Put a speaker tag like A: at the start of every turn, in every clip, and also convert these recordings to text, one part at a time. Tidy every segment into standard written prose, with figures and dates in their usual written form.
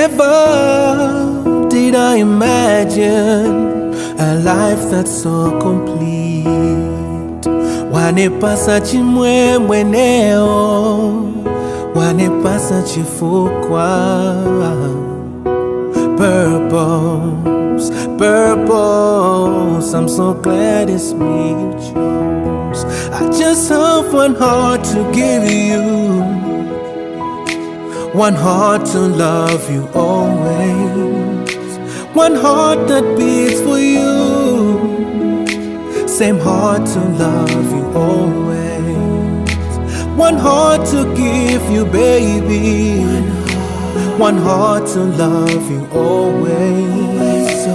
A: Never did I imagine a life that's so complete. Wanepasa chimwemwe neo, wanepasa chifukwa. Purpose, purpose, I'm so glad it's me you chose. I just have one heart to give you, one heart to love you always, one heart that beats for you, same heart to love you always, one heart to give you, baby, one heart to love you always,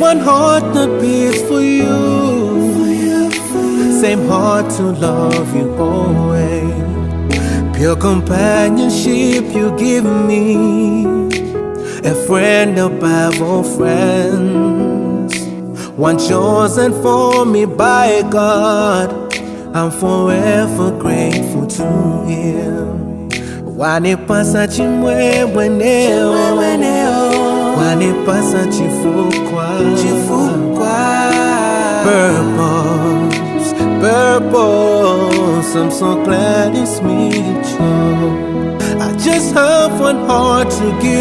A: one heart that beats for you, same heart to love you always. Pure companionship you give me, a friend above all friends, one chosen for me by God. I'm forever grateful to Him. Wanepasa chimwemwe neo, wanepasa chifukwa. Purpose, purpose, I'm so glad it's me you chose. I just have one heart to give you.